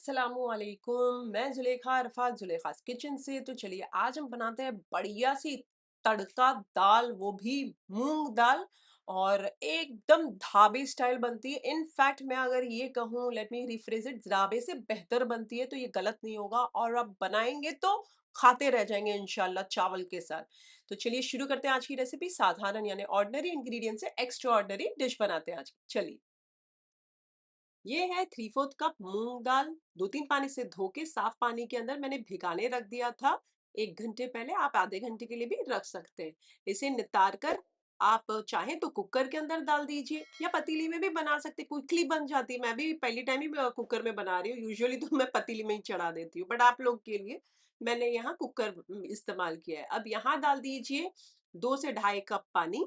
अस्सलामुअलैकुम। मैं जुलेखा अरफात जुलेखास किचन से। तो चलिए आज हम बनाते हैं बढ़िया सी तड़का दाल, वो भी मूंग दाल। और एकदम ढाबे स्टाइल बनती है। इनफैक्ट मैं अगर ये कहूँ, लेट मी रिफ्रेज इट, ढाबे से बेहतर बनती है, तो ये गलत नहीं होगा। और आप बनाएंगे तो खाते रह जाएंगे इंशाल्लाह चावल के साथ। तो चलिए शुरू करते हैं आज की रेसिपी। साधारण यानी ऑर्डिनरी इंग्रेडिएंट से एक्स्ट्रा ऑर्डिनरी डिश बनाते हैं आज। चलिए, ये है 3/4 कप मूंग दाल। 2-3 पानी से धो के साफ पानी के अंदर मैंने भिगाने रख दिया था 1 घंटे पहले। आप आधे घंटे के लिए भी रख सकते हैं। इसे नितार कर आप चाहें तो कुकर के अंदर डाल दीजिए या पतीली में भी बना सकते, क्विकली बन जाती है। मैं भी पहली टाइम ही कुकर में बना रही हूँ। यूजुअली तो मैं पतीली में ही चढ़ा देती हूँ, बट आप लोग के लिए मैंने यहाँ कुकर इस्तेमाल किया है। अब यहाँ डाल दीजिए 2 से ढाई कप पानी।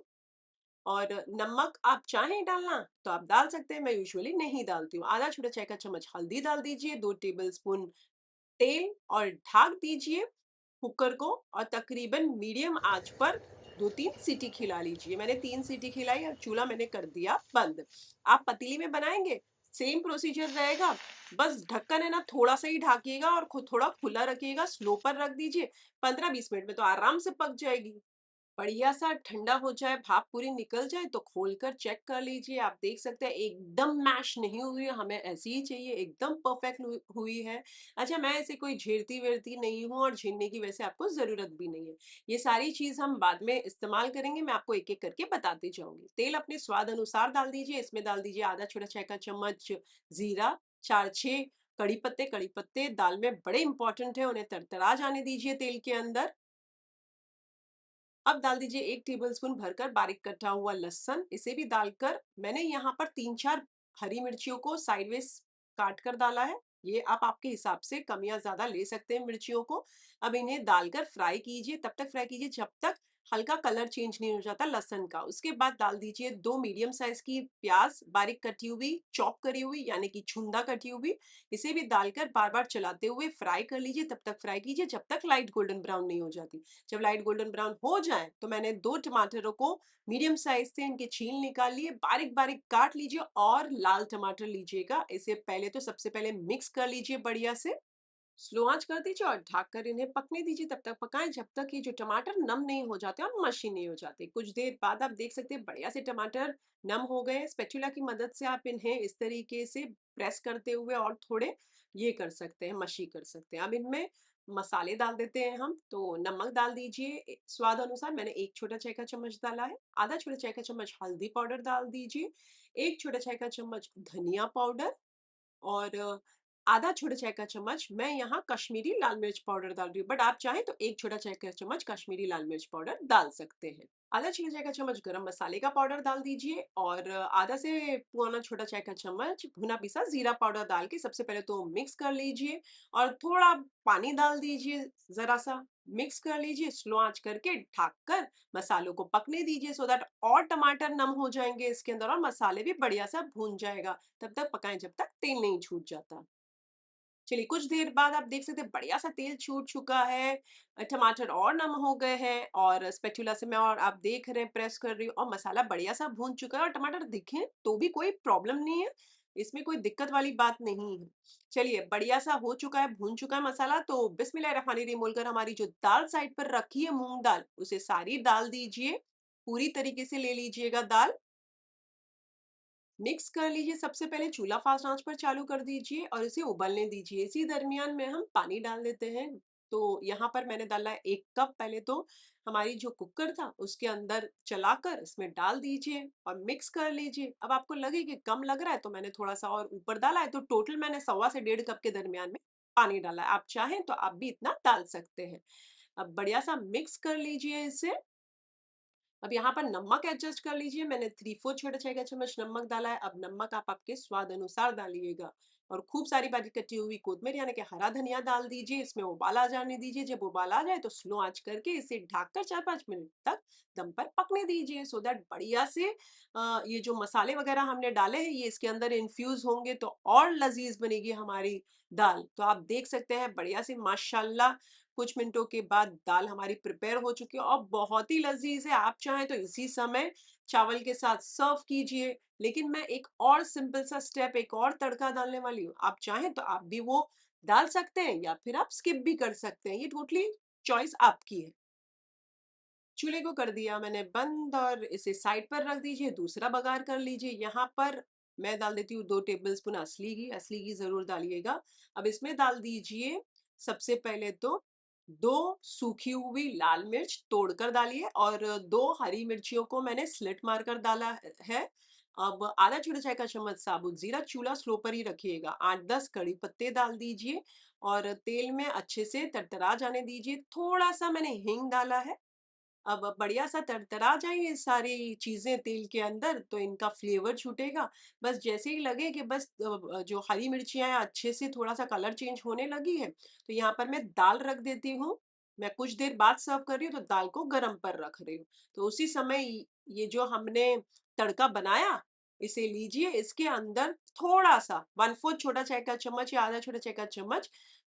और नमक आप चाहें डालना तो आप डाल सकते हैं, मैं यूजुअली नहीं डालती हूँ। आधा छोटा चाय का चम्मच हल्दी डाल दीजिए, 2 टेबलस्पून तेल, और ढक दीजिए कुकर को। और तकरीबन मीडियम आंच पर 2-3 सीटी खिला लीजिए। मैंने 3 सीटी खिलाई और चूल्हा मैंने कर दिया बंद। आप पतीली में बनाएंगे, सेम प्रोसीजर रहेगा। बस ढक्कन है ना, थोड़ा सा ही ढाकिएगा और थोड़ा खुला रखिएगा, स्लो पर रख दीजिए। 15-20 मिनट में तो आराम से पक जाएगी। बढ़िया सा ठंडा हो जाए, भाप पूरी निकल जाए तो खोलकर चेक कर लीजिए। आप देख सकते हैं एकदम मैश नहीं हुई है, हमें ऐसी ही चाहिए, एकदम परफेक्ट हुई है। अच्छा, मैं ऐसे कोई झेरती वेरती नहीं हूँ और झीलने की वैसे आपको जरूरत भी नहीं है। ये सारी चीज हम बाद में इस्तेमाल करेंगे, मैं आपको एक एक करके बताती जाऊंगी। तेल अपने स्वाद अनुसार डाल दीजिए। इसमें डाल दीजिए आधा छोटा चाय का चम्मच जीरा, 4-6 कड़ी पत्ते। कड़ी पत्ते दाल में बड़े इंपॉर्टेंट है, उन्हें तड़तड़ा जाने दीजिए तेल के अंदर। अब डाल दीजिए 1 टेबलस्पून भरकर बारीक कटा हुआ लहसुन। इसे भी डालकर मैंने यहाँ पर 3-4 हरी मिर्चियों को साइडवेज काट कर डाला है। ये आप आपके हिसाब से कम या ज्यादा ले सकते हैं मिर्चियों को। अब इन्हें डालकर फ्राई कीजिए, तब तक फ्राई कीजिए जब तक हल्का कलर चेंज नहीं हो जाता लहसुन का। उसके बाद डाल दीजिए 2 मीडियम साइज की प्याज, बारीक कटी हुई, चॉप करी हुई यानी कि छुंदा कटी हुई। इसे भी डालकर बार बार चलाते हुए फ्राई कर लीजिए। तब तक फ्राई कीजिए जब तक लाइट गोल्डन ब्राउन नहीं हो जाती। जब लाइट गोल्डन ब्राउन हो जाए तो मैंने 2 टमाटरों को मीडियम साइज से इनके छील निकाल लिए, बारीक बारीक काट लीजिए। और लाल टमाटर लीजिएगा। इसे पहले तो सबसे पहले मिक्स कर लीजिए बढ़िया से। स्लो आंच कर दीजिए और ढककर इन्हें पकने दीजिए। तब तक पकाएं जब तक ये जो टमाटर नम नहीं हो जाते और मशी नहीं हो जाते। कुछ देर बाद आप देख सकते हैं बढ़िया से टमाटर नम हो गए। स्पैचुला की मदद से आप इन्हें इस तरीके से प्रेस करते हुए और थोड़े ये कर सकते हैं, मशी कर सकते हैं। अब इनमें मसाले डाल देते हैं हम। तो नमक डाल दीजिए स्वाद अनुसार। मैंने 1 छोटा चाय का चम्मच डाला है। आधा छोटा चाय का चम्मच हल्दी पाउडर डाल दीजिए, 1 छोटा चाय का चम्मच धनिया पाउडर, और आधा छोटा चाय का चम्मच मैं यहाँ कश्मीरी लाल मिर्च पाउडर डाल रही हूँ। बट आप चाहें तो 1 छोटा चाय का चम्मच कश्मीरी लाल मिर्च पाउडर डाल सकते हैं। आधा छोटा चाय का चम्मच गरम मसाले का पाउडर डाल दीजिए, और आधा से पौना छोटा चाय का चम्मच भुना पिसा जीरा पाउडर डाल के सबसे पहले तो मिक्स कर लीजिए। और थोड़ा पानी डाल दीजिए, जरा सा मिक्स कर लीजिए। स्लो आंच करके ढक कर मसालों को पकने दीजिए, सो दैट और टमाटर नम हो जाएंगे इसके अंदर और मसाले भी बढ़िया सा भून जाएगा। तब तक पकाएं जब तक तेल नहीं छूट जाता। चलिए, कुछ देर बाद आप देख सकते हैं बढ़िया सा तेल छूट चुका है। टमाटर और नम हो गए हैं, और स्पैचुला से मैं, और आप देख रहे हैं, प्रेस कर रही हूँ और मसाला बढ़िया सा भून चुका है। और टमाटर दिखे तो भी कोई प्रॉब्लम नहीं है, इसमें कोई दिक्कत वाली बात नहीं है। चलिए, बढ़िया सा हो चुका है, भून चुका है मसाला। तो बिस्मिल्लाहिर्रहमानिर्रहीम बोलकर हमारी जो दाल साइड पर रखी है मूंग दाल, उसे सारी डाल दीजिए। पूरी तरीके से ले लीजिएगा दाल। मिक्स कर लीजिए। सबसे पहले चूल्हा फास्ट आंच पर चालू कर दीजिए और इसे उबलने दीजिए। इसी दरमियान में हम पानी डाल देते हैं। तो यहाँ पर मैंने डाला है 1 कप। पहले तो हमारी जो कुकर था उसके अंदर चलाकर इसमें डाल दीजिए और मिक्स कर लीजिए। अब आपको लगे कि कम लग रहा है तो मैंने थोड़ा सा और ऊपर डाला है। तो टोटल मैंने 1.25 से 1.5 कप के दरमियान में पानी डाला है। आप चाहें तो आप भी इतना डाल सकते हैं। अब बढ़िया सा मिक्स कर लीजिए इसे। अब यहाँ पर नमक एडजस्ट कर लीजिए। मैंने 3/4 छोटा चाय का चम्मच नमक डाला है। अब नमक आप आपके स्वाद अनुसार डालिएगा। और खूब सारी बारीक कटी हुई कोतमीर यानी कि हरा धनिया डाल दीजिए। इसमें उबाल आ जाने दीजिए। जब उबाल आ जाए तो स्लो आंच करके इसे ढककर 4-5 मिनट तक दम पर पकने दीजिए, सो दैट बढ़िया से ये जो मसाले वगैरह हमने डाले हैं ये इसके अंदर इन्फ्यूज होंगे तो और लजीज बनेगी हमारी दाल। तो आप देख सकते हैं बढ़िया से माशाल्लाह कुछ मिनटों के बाद दाल हमारी प्रिपेयर हो चुकी है और बहुत ही लज़ीज़ है। आप चाहें तो इसी समय चावल के साथ सर्व कीजिए। लेकिन मैं एक और सिंपल सा स्टेप, एक और तड़का डालने वाली हूँ। आप चाहें तो आप भी वो डाल सकते हैं या फिर आप स्किप भी कर सकते हैं। ये टोटली चॉइस आपकी है। चूल्हे को कर दिया मैंने बंद और इसे साइड पर रख दीजिए, दूसरा बघार कर लीजिए। यहाँ पर मैं डाल देती हूँ 2 टेबलस्पून असली घी ज़रूर डालिएगा। अब इसमें डाल दीजिए सबसे पहले तो 2 सूखी हुई लाल मिर्च तोड़कर डालिए और 2 हरी मिर्चियों को मैंने स्लिट मारकर डाला है। अब आधा छोटा चाय का चम्मच साबुत ज़ीरा, चूल्हा स्लो पर ही रखिएगा। 8-10 कड़ी पत्ते डाल दीजिए और तेल में अच्छे से तड़तड़ा जाने दीजिए। थोड़ा-सा मैंने हींग डाला है। अब बढ़िया सा तड़तड़ा जाए ये सारी चीज़ें तेल के अंदर तो इनका फ्लेवर छूटेगा। बस जैसे ही लगे कि बस जो हरी मिर्चियाँ हैं अच्छे से थोड़ा-सा कलर चेंज होने लगी है, तो यहाँ पर मैं दाल रख देती हूँ। मैं कुछ देर बाद सर्व कर रही हूँ तो दाल को गरम पर रख रही हूँ। तो उसी समय ये जो हमने तड़का बनाया, इसे लीजिए, इसके अंदर थोड़ा-सा 1/4 छोटा चाय का चम्मच या आधा छोटा चाय का चम्मच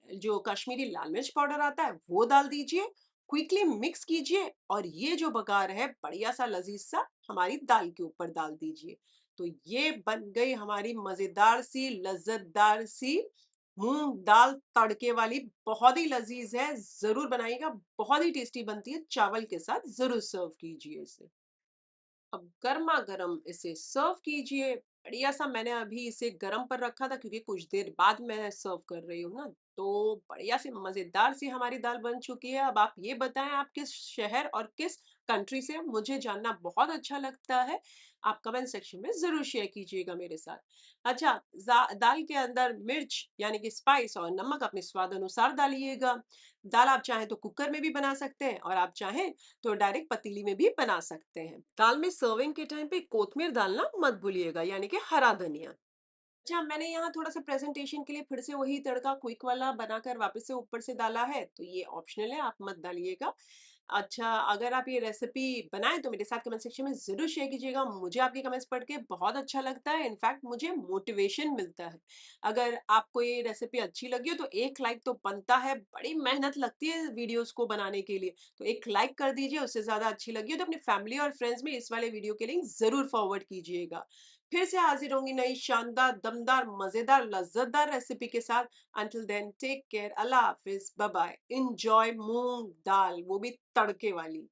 जो कश्मीरी लाल मिर्च पाउडर आता है वो डाल दीजिए। क्विकली मिक्स कीजिए और ये जो बघार है बढ़िया सा लजीज सा हमारी दाल के ऊपर डाल दीजिए। तो ये बन गई हमारी मजेदार सी लज्जतदार सी मूंग दाल तड़के वाली। बहुत ही लजीज है, जरूर बनाइएगा। बहुत ही टेस्टी बनती है, चावल के साथ जरूर सर्व कीजिए इसे। अब गरमा-गरम इसे सर्व कीजिए। बढ़िया सा मैंने अभी इसे गरम पर रखा था क्योंकि कुछ देर बाद मैं सर्व कर रही हूँ ना, तो बढ़िया सी मज़ेदार सी हमारी दाल बन चुकी है। अब आप ये बताएँ आप किस शहर और किस कंट्री से हैं? मुझे जानना बहुत अच्छा लगता है। आप कमेंट सेक्शन में ज़रूर शेयर कीजिएगा मेरे साथ। अच्छा, ज़ा दाल के अंदर मिर्च यानी कि स्पाइस और नमक अपने स्वाद अनुसार डालिएगा। दाल आप चाहें तो कुकर में भी बना सकते हैं और आप चाहें तो डायरेक्ट पतीली में भी बना सकते हैं। दाल में सर्विंग के टाइम पे कोतमीर डालना मत भूलिएगा यानी कि हरा धनिया। अच्छा, मैंने यहाँ थोड़ा-सा प्रेज़ेंटेशन के लिए फिर से वही तड़का क्विक वाला बनाकर वापस से ऊपर से डाला है, तो ये ऑप्शनल है, आप मत डालिएगा। अच्छा, अगर आप ये रेसिपी बनाएँ तो मेरे साथ कमेंट सेक्शन में ज़रूर शेयर कीजिएगा। मुझे आपके कमेंट्स पढ़ के बहुत अच्छा लगता है, इनफैक्ट मुझे मोटिवेशन मिलता है। अगर आपको ये रेसिपी अच्छी लगी हो तो एक लाइक तो बनता है, बड़ी मेहनत लगती है वीडियोज़ को बनाने के लिए, तो एक लाइक कर दीजिए। उससे ज़्यादा अच्छी लगी हो तो अपनी फैमिली और फ्रेंड्स में इस वाले वीडियो के लिंक ज़रूर फॉरवर्ड कीजिएगा। फिर से हाजिर होंगी नई शानदार, दमदार, मज़ेदार, लज़्ज़तदार रेसिपी के साथ। अंटिल देन टेक केयर, अल्लाह हाफ़िज़, बाय बाय। एन्जॉय मूँग दाल, वो भी तड़के वाली।